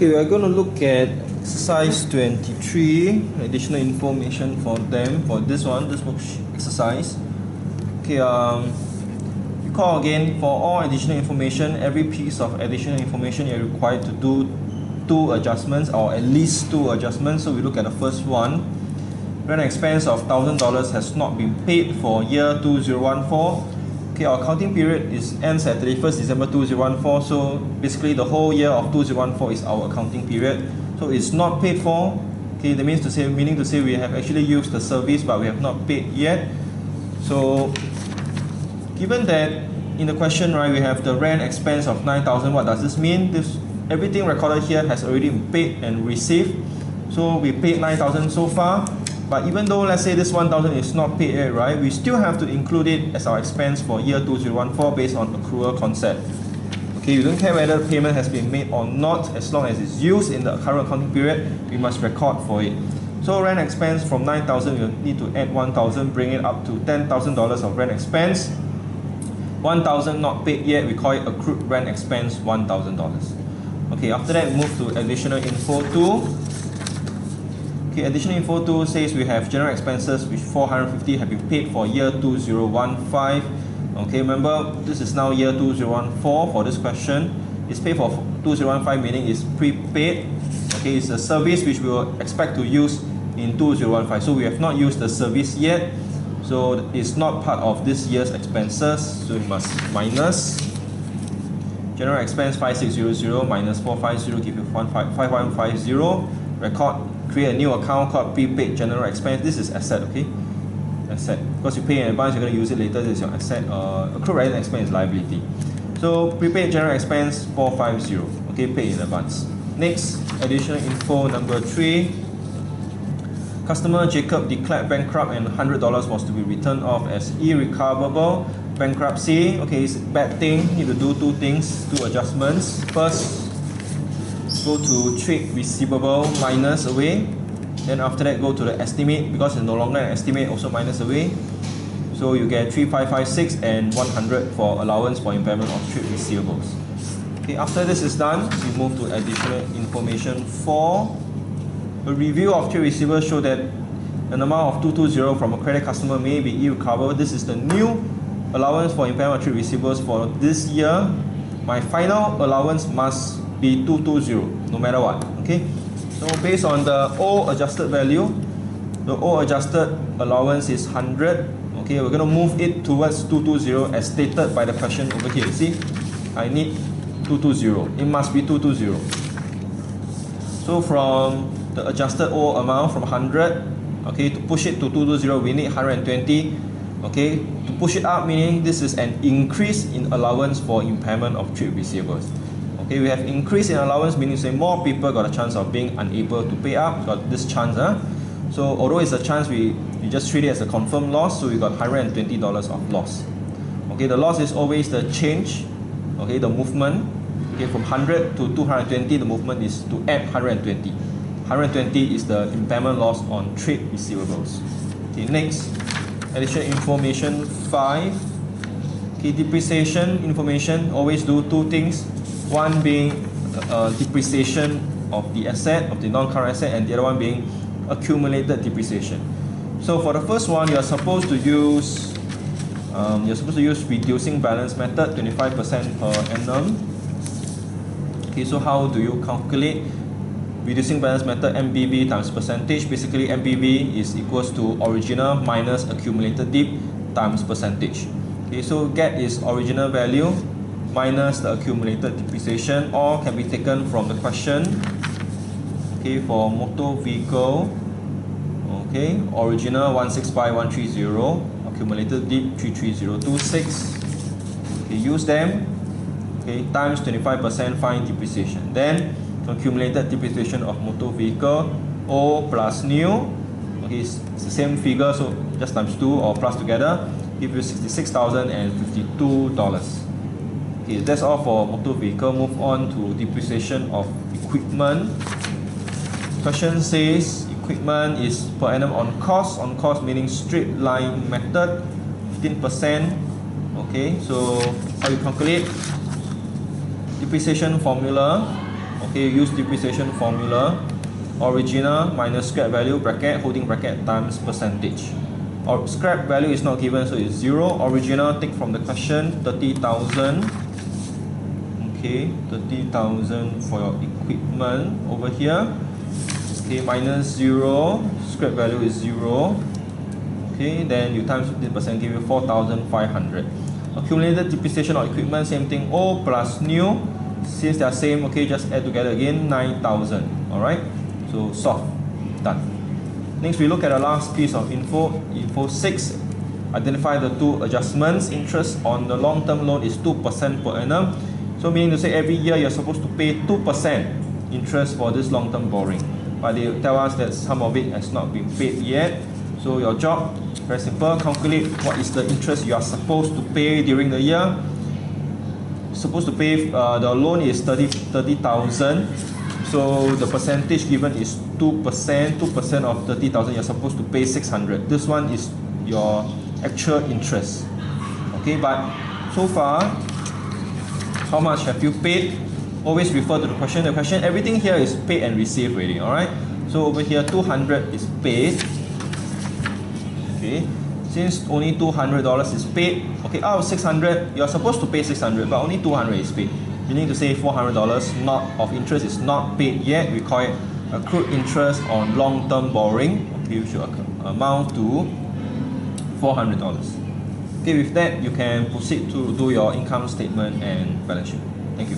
Okay, we are going to look at exercise 23, additional information for them for this exercise. Okay, recall again, for all additional information, every piece of additional information you're required to do two adjustments or at least two adjustments. So we look at the first one. Rent expense of $1,000 has not been paid for year 2014. Okay, our accounting period ends at 31st December 2014, so basically the whole year of 2014 is our accounting period. So it's not paid for. Okay, that means meaning to say we have actually used the service but we have not paid yet. So given that in the question, right, we have the rent expense of 9,000, what does this mean? Everything recorded here has already been paid and received. So we paid 9,000 so far. But even though, let's say this 1,000 is not paid yet, right, we still have to include it as our expense for year 2014 based on accrual concept. Okay, you don't care whether payment has been made or not, as long as it's used in the current accounting period, we must record for it. So rent expense from 9,000, you need to add 1,000, bring it up to $10,000 of rent expense. 1,000 not paid yet, we call it accrued rent expense $1,000. Okay, after that, move to additional info 2. Okay, additional info 2 says we have general expenses which 450 have been paid for year 2015. Okay, remember this is now year 2014 for this question. It's paid for 2015, meaning it's prepaid. Okay, it's a service which we will expect to use in 2015. So we have not used the service yet. So it's not part of this year's expenses. So we must minus. General expense 5600 minus 450 give you 5150. Record. Create a new account called prepaid general expense. This is asset, okay? Asset. Because you pay in advance, you're going to use it later. This is your asset. Accrued rent expense is liability. So prepaid general expense 450. Okay, pay in advance. Next, additional info number 3. Customer Jacob declared bankrupt and $100 was to be written off as irrecoverable. Bankruptcy, okay, it's a bad thing. You need to do two things, two adjustments. First, go to trade receivable, minus away. Then after that, go to the estimate, because it's no longer an estimate, also minus away. So you get 3556 and 100 for allowance for impairment of trade receivables. Okay, after this is done, we move to additional information 4. A review of trade receivables show that an amount of 220 from a credit customer may be irrecoverable. This is the new allowance for impairment of trade receivables for this year. My final allowance must be 220 no matter what. Okay, so based on the old adjusted value, the old adjusted allowance is 100. Okay, we're going to move it towards 220 as stated by the question over here. See, I need 220. It must be 220. So from the adjusted old amount from 100, okay, to push it to 220 we need 120. Okay, to push it up, meaning this is an increase in allowance for impairment of trade receivables. Okay, we have increase in allowance, meaning say more people got a chance of being unable to pay up, got this chance. So although it's a chance, we just treat it as a confirmed loss, so we got $120 of loss. Okay, the loss is always the change, okay, the movement. Okay, from 100 to 220, the movement is to add 120. 120 is the impairment loss on trade receivables. Okay, next, additional information 5. Okay, depreciation information, always do two things. One being depreciation of the asset, of the non-current asset, and the other one being accumulated depreciation. So for the first one, you are supposed to use reducing balance method, 25% per annum. Okay, so how do you calculate reducing balance method? MBV times percentage. Basically, MBV is equals to original minus accumulated dip times percentage. Okay, so get is original value minus the accumulated depreciation, or can be taken from the question. Okay, for motor vehicle, okay, original 165,130, accumulated dip 33026. Okay, use them. Okay, times 25%, find depreciation. Then accumulated depreciation of motor vehicle, old plus new. Okay, it's the same figure, so just times 2 or plus together, give you $66,052. Okay, that's all for motor vehicle. Move on to depreciation of equipment. Question says equipment is per annum on cost. On cost meaning straight line method, 15%. Okay, so how you calculate? Depreciation formula Okay, use depreciation formula. Original minus scrap value bracket holding bracket times percentage. Or scrap value is not given, so it's 0. Original, take from the question, 30,000. Okay, 30,000 for your equipment over here. Okay, minus 0, scrap value is 0. Okay, then you times 15%, give you 4,500. Accumulated depreciation of equipment, same thing, old plus new. Since they are same, okay, just add together again, 9,000. Alright, so solve, done. Next, we look at the last piece of info. Info 6. Identify the two adjustments. Interest on the long-term loan is 2% per annum. So meaning to say every year you're supposed to pay 2% interest for this long-term borrowing. But they tell us that some of it has not been paid yet. So your job, very simple, calculate what is the interest you are supposed to pay during the year. Supposed to pay, the loan is 30,000. So the percentage given is 2%. 2% of 30,000, you're supposed to pay 600. This one is your actual interest. Okay, but so far, how much have you paid? Always refer to the question. The question, everything here is paid and received already, alright? So over here, 200 is paid. Okay, since only $200 is paid, okay, out of 600, you're supposed to pay 600, but only 200 is paid. Meaning to say $400 not of interest is not paid yet. We call it accrued interest on long-term borrowing. Okay, which should amount to $400. Okay, with that, you can proceed to do your income statement and balance sheet. Thank you.